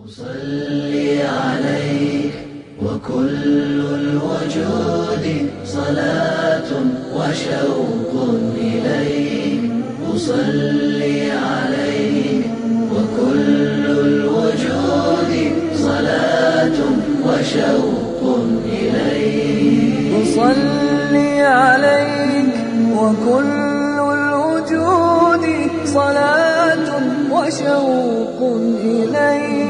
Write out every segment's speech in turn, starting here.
أصلي عليك وكل الوجود صلاة وشوق إليك أصلي عليك وكل الوجود صلاة وشوق إليك أصلي عليك وكل الوجود صلاة وشوق إليك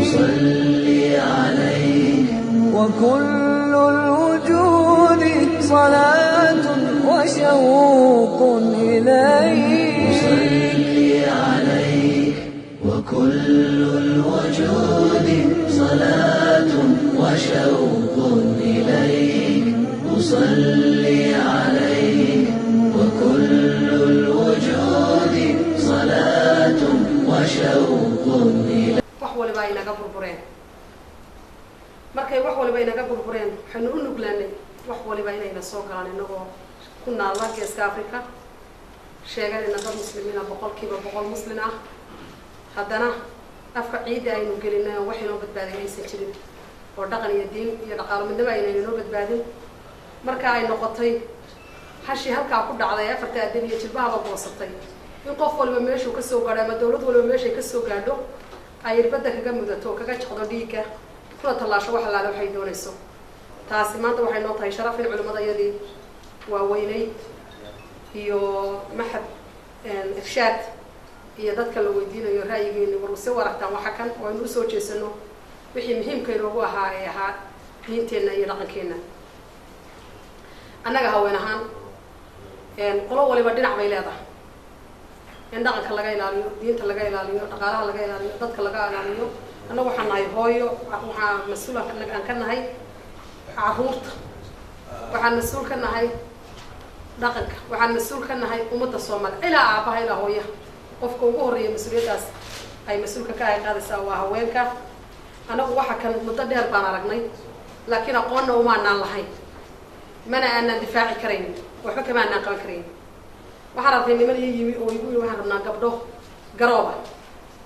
أصلي عليك وكل الوجود صلاة وشوق إليك أصلي عليك وكل الوجود صلاة وشوق إليك أصلي عليك وكل الوجود صلاة وشوق إليك wax waliba ay naga burbureen markay wax waliba ay naga burbureen waxaan u nuglaanay wax waliba inayna soo galaan inagoo ku nool Geeska Afrika sheegayna dad muslimiin ah boqolkiiba boqol muslim ah haddana afka ciida aynu gelinay wax inoo badbaadin aysan jirin oo dhaqan iyo diin iyo dhaqaale midnaba ayna inoo badbaadin marka ay noqotay hashi halka ku dhacday afarta adan iyo jilbaha goosatay in qof waliba meeshuu ka soo gaadhay ama dawlad waliba meeshay ka soo gaadho ay irbada kaga mudato kaga jaqdo dhiiga kuna talaasho wax laala waxay doonayso taasi maanta waxay noo tahay sharaf in culimada iyadii waa weynay iyo maxad irshaad iyo dadka la weydiinayo ra'yigeena waruse waragtaan waxa kan oo aynu soo jeesano wixii muhiimka inoogu ahaa ee ahaa diinteena iyo dhaqankeena annaga haween ahaan qolo waliba dhinac bay leedahay in dhaqanka laga ilaaliyo diinta laga ilaaliyo dhaqaalaha laga ilaaliyo dadka laga ilaaliyo annagu waxaan nahay hooyo waxaan mas'uul aan ka nahay caruurta waxaan mas'uul ka nahay dhaqanka waxaan mas'uul ka nahay ummadda Soomaaliyeed ilaa aabaha ilaa hooyaha qofka ugu horeeya mas'uuliyadaas ay mas'uulka ka qaadaysaa waa haweenka anagu waxa kan muddo dheer baan aragnay laakiin aqoonna uma aanan lahayn mana aanan difaaci karayn waxba kama aanan qaban karayn waxaan rabnay niman yimi oo igu waxaan rabnaa gabdho garooba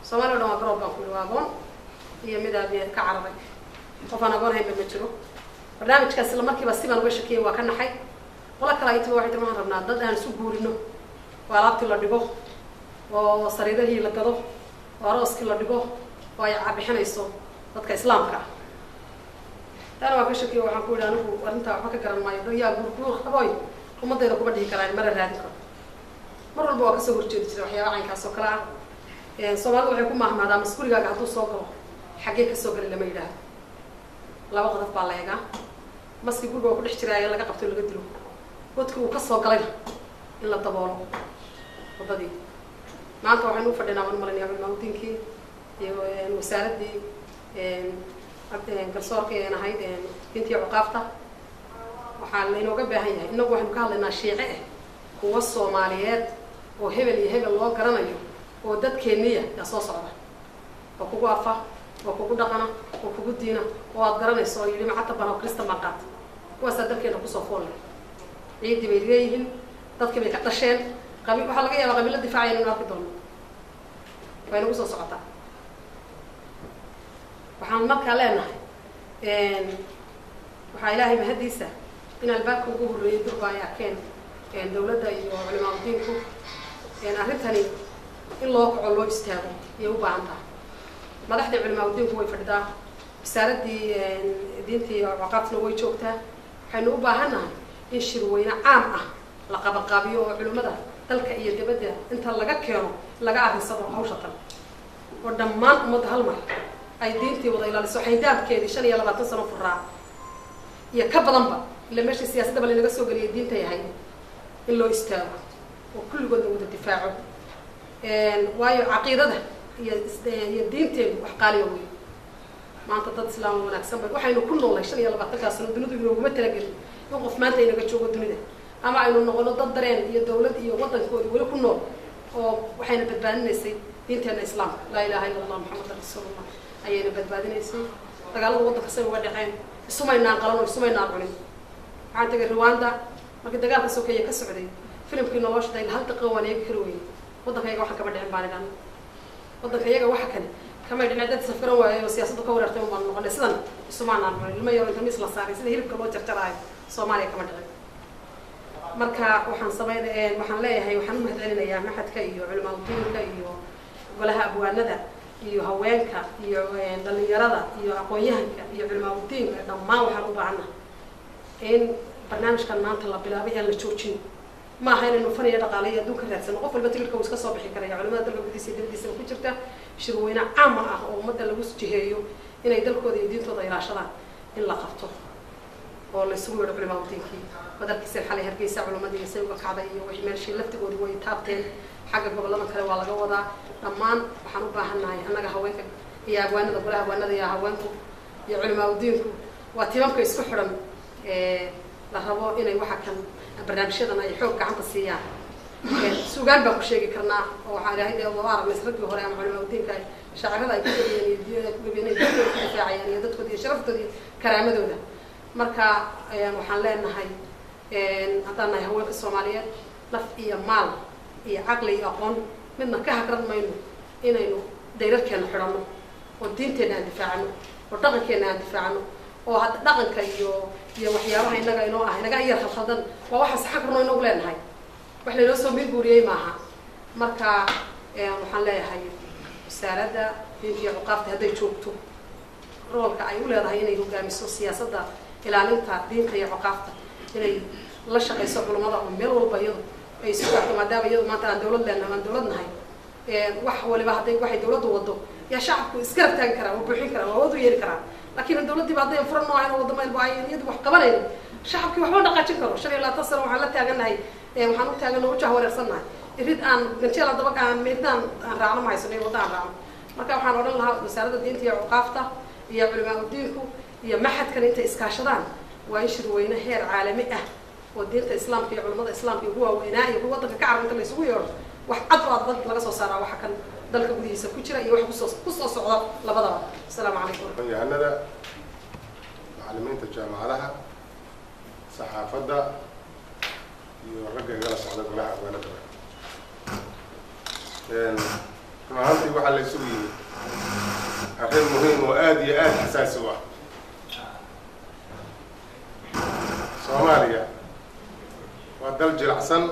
Soomaaliya oo garoob baan ku waagoon iyo midaabiye ka carabay qofana aqoon hayba ma jiro barnaamijkaas la markiiba si baan uga shakiyay waa ka naxay wala kala ay tahay waxaan rabnaa dad aan isu guurino waa laabti la dhigo oo sariirihii la gado oo arooski la dhigo oo ay cabixinayso dadka islaamka tan waa ka shakiyay waxaan ku yiraahdaa anigu arinta waxba ka garan maayo yaa guur qaboy ummadayda kuma dhihi karaan mar raadin karo mar walba waa ka soo horjeedi jiray waxyaabo caynkaas oo kala ah Soomaalidu waxay ku mahmaadaan mas'uuligaaga hadduu soo galo xagee ka soo gali lama yiraahdo laba qodob baa la eegaa maski guriga ku dhex jiray laga qabto laga dilo godka uu ka soo galay in la daboolo wadadii maanta waxaan u fadhinaa waan malinayaa maamulkinkii iyo wasaaradii garsoorka ee ahayd intii cuqaafta waxaan la inooga baahan yahay inagu waxaan ka hadlaynaa shiice kuwa Soomaaliyeed oo hebel iyo hebel loo garanayo oo dadkeeniya ya soo socda oo kugu afa oo kugu dhaqana oo kugu diina oo aad garanayso oo yiri macata bana kristan baan qaat kuwaas dadkeena ku soo foolay ciidii bay leeyihiin dadkii bay ka dhasheen qabiil waxa laga yaabaa qabiilada difaacayna inuu arki doono way nagu soo socotaa waxaan markaa leenahay waxaa ilaahay mahadiisa in albaabka ugu horeeyay durba ay arkeen dawladda iyo culimada diinku arrintani in loo kaco loo istaago iyo u baahan tahay madaxda culimada diinku way fadhidaa wasaaradii diinta iyo waqafna way joogtaa waxaynu u baahanahay in shir weyne caam ah la qabaqaabiyo oo culimada dalka iyo dibadda inta laga keeno laga arinsado hawsha tan oo dhammaan ummadda hal mar ay diintii wada ilaaliso xaydaabkeedii 25 sano furaa iyo ka badanba ila meeshii siyaasadda bal inaga soo galiyay diinta yahay in loo istaago oo kulligood wada difaaco waayo caqiidada iyo diinteedu wax qaaliyo weey maanta dad islaam wanaagsan bay waxaynu ku noolay 25 sano dunidu inaguma talagelin in qof maanta inaga joogo dunida ama aynu noqono dad dareen iyo dawlad iyo wadankooda wali ku nool oo waxayna badbaadinaysay diinteena islaamka la ilaaha illa allah muhammadur rasuulullah ayayna badbaadinaysay dagaalada wadanka say uga dhaceen isumaynaan qalan oo isumaynaan cunin waxaan tagay Rwanda markii dagaalka sokeeye ka socday filimkii nolosha hal daqiiqo waan eegi karo weey waddanka iyaga waxa kama dhicin baan idhaan waddanka iyaga waxa kale كما يدنا دad safran waayo siyaasadda ka wareertay oo baan noqonay sidan Soomaaliya ma ilmo yar inta mis la saaray sida hilibka loo jarjarayo Soomaaliya kama dhicin marka waxaan sameeyay waxaan leeyahay waxaan u mahadcelinayaa maxadka iyo culimada diinka iyo golaha abwaanada iyo haweenka iyo dhalinyarada iyo aqoon-yahanka iyo culimada diinka dhammaan waxaan u baahanahay in barnaamijkan maanta la bilaabay aan la joojin ما هاي النفرية دقالية دوك الرأس نقف البتيل كوس كسر بحكي كريه علماء دلوا بديسي بديسي وكجرته شروينا عامة أو مدة لوس جهيو إن يدلوا كذي يدين تضيع عشرة إلا قفته والله يسوي ربنا ما وتينكي بدل كيسر حالي هركيس علماء دي يسوي كعادية ويعمل شيء لفت جودي ويتابتين حاجة قبل ما كانوا على جوضة لمان وحنوبها هناي أنا جهوانك يا أبوان ده كلها أبوان ده يا هوانكم يا علماء ودينكم واتيمامكم يسحرن لهربوا إني واحد كان barnaamijyadan ay xoog gacanta siiyaan suugaan baa ku sheegi karnaa oo waxa ilaahay ee waara masrigii hore ama culimada diinka shaacirada ay ku difaacayaan iyo dadkooda iyo sharaftooda iyo karaamadooda marka waxaan leenahay hadana haweenka Soomaaliyeed naf iyo maal iyo aqli iyo aqoon midna ka hagran mayno inaynu deyrarkeena xidhano oo diinteena difaacno oo dhaqankeena difaacno oo hadda dhaqanka iyo waxyaabaha inaga inoo ah inaga yar khaldan waa waxa sax karno inoo leenahay wax la soo mid guuriyay maaha marka waxaan leeyahay wasaaradda diinta iyo waqafta haday joogto roolka ay u leedahay inay hogaamiso siyaasadda ilaalinta diinta iyo waqafta inay la shaqeyso culimada oo meel walba iyadu ay soo gaarto maadaama iyadu maanta aan dawlad leenahay aan dawladnahay wax waliba haday waxay dawladdu wado ya shacabku iska rabtaan kara oo buuxin kara oo wadu yeeri kara لكن الدولة دي بعدين فرنا وعين وضمان البعير يد وحقبلين شعب كي وحنا قاعدين كرو شري لا تصل وحنا تاجنا هاي وحنا تاجنا وجه ورسلنا يريد أن نشيل هذا بقى عن ميدان رعنا ما يسوي وضع رعنا ما كان وحنا نقول لها مسألة الدين تيا وقافته هي علماء الدينكو هي ما حد كان أنت إسكاشران وينشر وينه هير عالمية والدين الإسلام في علماء الإسلام في هو ويناي هو وضع كعب أنت اللي يسويه وحد ضد لقصة صار وحكن dalka gudihiisa ku jira iyo wax ku soo socda labadaba assalaamu calaykum yahanada macallimiinta jaamacadaha saxaafadda iyo ragga igala socda golaha abwaanada runtii waxa la isugu yimid arrin muhiim oo aad iyo aad xasaasi u ah Soomaaliya waa dal jilicsan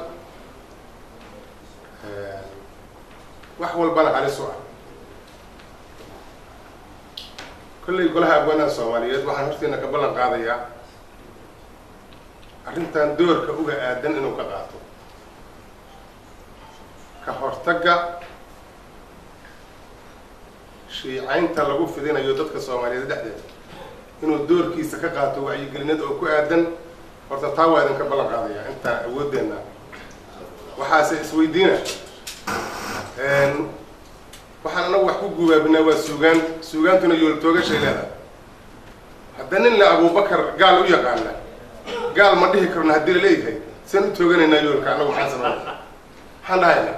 wax walbana halis u ah kulli golaha abwaanada Soomaaliyeed waxaan horteena ka ballan qaadayaa arrintan doorka uga aadan inuu ka qaato ka hortaga shiicaynta lagu fidinayo dadka Soomaaliyeed dhexdeeda inuu doorkiisa ka qaato wacyigelinada oo ku aadan horta taa waa idin ka ballan qaadayaa inta awoodeena waxaase isweydiina waxaan anagu wax ku gubaabinaa waa suugaantuna yool toogashay leedahay hadda nin la Abubakar gaal u yaqaana gaal ma dhihi karno haddii la leeyahay saan u tooganaynaa yoolka anagu maxaan sameynaa maxaan dhahaynaa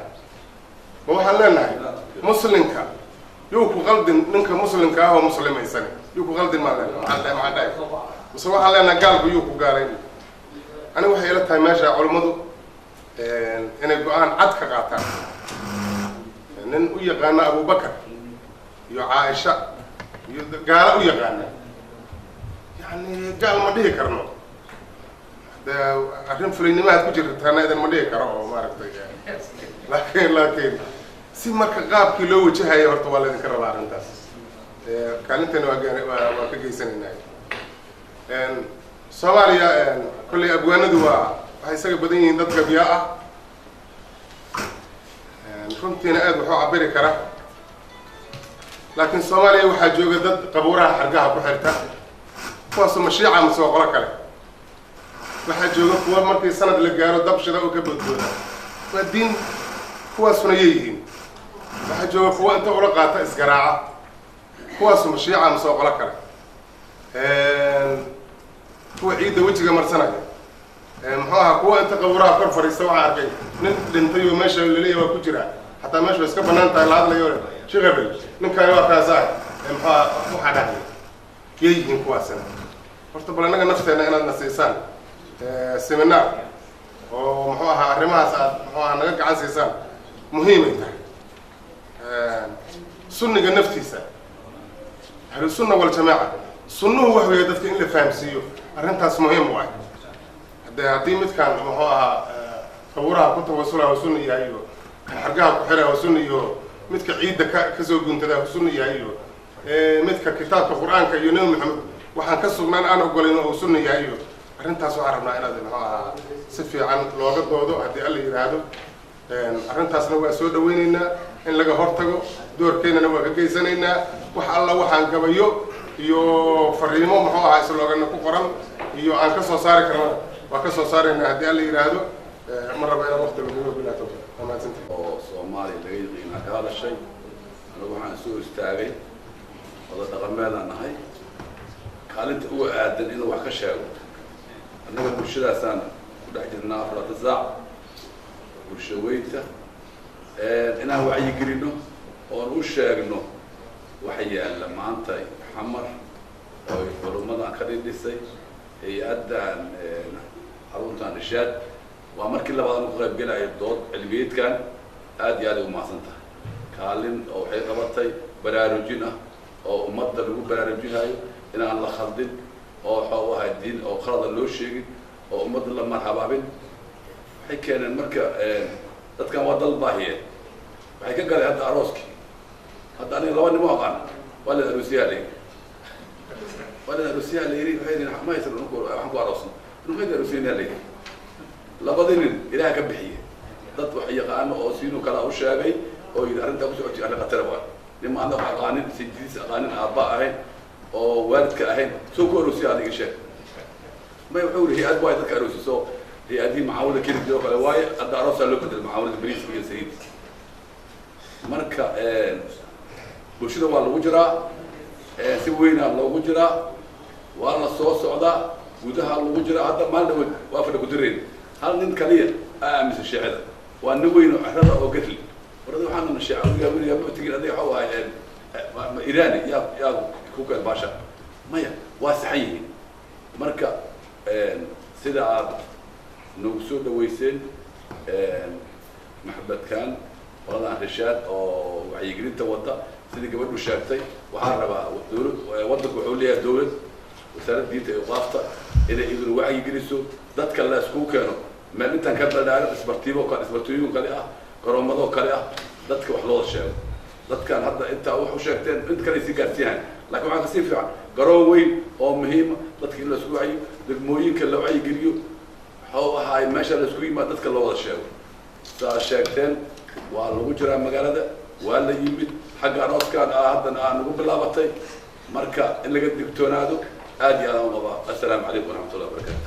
ma waxaan leenahay muslimka yuu ku qaldin ninka muslimka ah oo muslimaysan yuu ku qaldin ma leenahay maxaan dhahay mise waxaan leenahay gaalku yuu ku gaalayn anigu waxay ila tahay meesha culimadu inay go'aan cad ka qaataan nin u yaqaana Abubakar iyo Aisha iyo gaala u yaqaana yani gaal ma dhihi karno arrin fulinimada ku jirtaana idan ma dhihi karo oo maaragtay laakiin si marka qaabkii loo wajahayo horta waa la idin ka rabaa arrintaas kaalintana waa ka geysanaynaa Soomaaliya kulli abwaanadu waxay isaga badan yihiin dad gabiya ah runtiina aad wuxuu cabiri kara laakiin Soomaaliya waxaa jooga dad qabuuraha xargaha ku xirta kuwaas ma shiica ama soo qolo kale waxaa jooga kuwa markii sanad la gaaro dabshada oo ka badbooda waa diin kuwaasuna yihiin waxaa jooga kuwa inta ula qaata isgaraaca kuwaas ma shiica ama soo qolo kale kuwa ciidda wajiga marsanaya muxuu ahaa kuwa inta qabuuraha kor fariista waxaa arkay nin dhintay oo meesha la leeyahay waa ku jira hataa meesha iska banaan tahay la hadlayo shaqabay ninkan waa kaasaa muxuu waxa dhahay yihiin kuwaasna horta bal anaga nafteena inaad nasiisaan seminar oo muxuu ahaa arrimahaas aad muxuu ahaa naga gacan siisaan muhiim ay tahay sunniga naftiisa ahlu sunna wal jamaa sunnuhu wax weeye dadka in la fahamsiiyo arrintaas muhiim u ah haddii midkaan muxuu ahaa qawraha ku tawasulaha sunna yahay iyo kan xargaha ku xiraha sunna iyo midka ciidda ka soo guntada sunna yahay iyo midka kitaabka quraanka iyo nabi maxamed waxaan ka sugnaan aan ogolayno oo sunna yahay iyo arrintaas waxaan rabnaa inaad muxuu ahaa si fiican looga doodo haddii alla yiraahdo arrintaasna waa soo dhaweynaynaa in laga hortago doorkeennana waa ka geysanaynaa wax alla waxaan gabayo iyo fariimo muxuu ahaa isloogana ku qoran iyo aan ka soo saari karna waa ka soo saaraynaa haddii alla yiraahdo ma raba inaan waqti lagu bilaato amaansanti oo Soomaali laga yaqaan ka hadashay anigu waxaan soo istaagay wada dhaqameedaan nahay kaalinta ugu aadan inuu wax ka sheego annaga bulshadaasaan ku dhex jirnaa afraad saac bulshaweynta inaan wacyi gelino oon u sheegno waxa yaalla maanta xamar oo culumadan ka dhidhisay hay-addan xaruntan Rishaad waa markii labaad aan ku qayb gelayo dood cilmiyeedkan aad iyo aad u mahadsan tahay kaalin oo waxay qabatay baraarujin ah oo ummadda lagu baraarujinayo inaan la khaldin oo waxa uu ahaa diin oo qalad loo sheegin oo ummadda la marhabaabin waxay keeneen marka dadkan waa dal baahiye waxay ka galeen hadda arooskii hadda aniga laba nin ma aqaan waa la aroosiyaa leeyahay waxay yidhi ma haysan waxaan ku aroosnay inuu ka aroosiyana leeyahay labadii nin ilaah ka bixiyey dad wax yaqaano oo siinuu kala u sheegay oo yidhi arrintaa ku socotay arrin khatar waa nima aan aqaanin sidiis aqaanin aabba ahayn oo waalidka ahayn soo ku aroosiya adiga sheeg ما يقول هي أدوية ذكروا سو هي أدي معاولة كده جو كلا واي أدى رأسها لو بدل معاولة بريس ويا سيد مركا بوشنا والله وجرا سوينا الله وجرا والله صوص عدا وده الله وجرا هذا ما له وافد قدرين هل ننكليه أمس الشعر وأنوين أحرر أو قتل ورد حنا من الشعر يقول يا بتجي هذه حوا إيراني يا كوكا الباشا ما يا واسعين مركا سيدا نوسو دويسين محبت كان والله رشاد أو وعيقرين توضأ سيدا قبل مشاركتي وحاربا ودك وحوليها دولة وسالت ديتا إضافة إذا يقولوا وعيقريسو ذاتك الله سكو كانوا ما أنت كبر دارب اسبرتيبو كان اسبرتيبو كان كرامدو كان ذاتك وحلوض الشعب ذاتك كان هذا أنت وحشاكتين أنت كان يسيقاتيان لكن waxaa kasii fiican garoon weyn oo muhiim dadka in la isku waciyo degmooyinka la wacyi geliyo waxa ahay meesha la isku yimaado dadka loo wada sheego saa sheegteen waa lagu jiraa magaalada waa la yimid xagga arooskaan haddana aan ugu bilaabatay marka in laga digtoonaado aad iyo aad aan qaba assalaamu calaykum waraxmatullahi wabarakaatu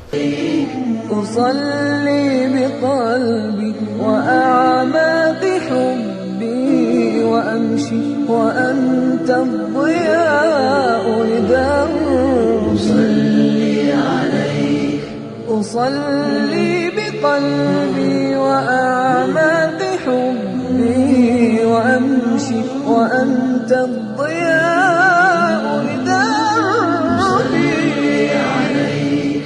usalli biqalbi wa a'maqi hubbi وأمشي وأنت الضياء لدربي أصلي عليك أصلي بقلبي وأعماق حبي وأمشي وأنت الضياء لدربي أصلي عليك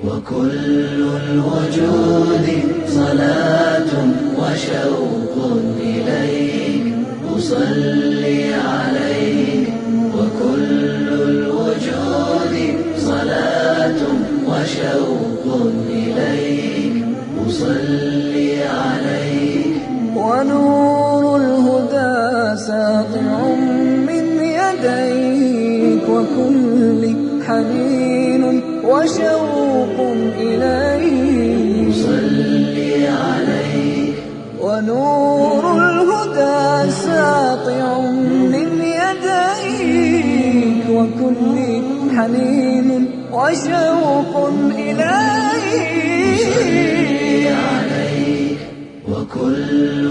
وكل الوجود صلاة وشوق إليك أصلي عليك وكل الوجود صلاة وشوق إليك أصلي عليك ونور الهدى ساطع من يديك وكل حنين وشوق إليك أصلي عليك ونور الهدى ساطع من يديك وكل حنين وشوق إليك عليك وكل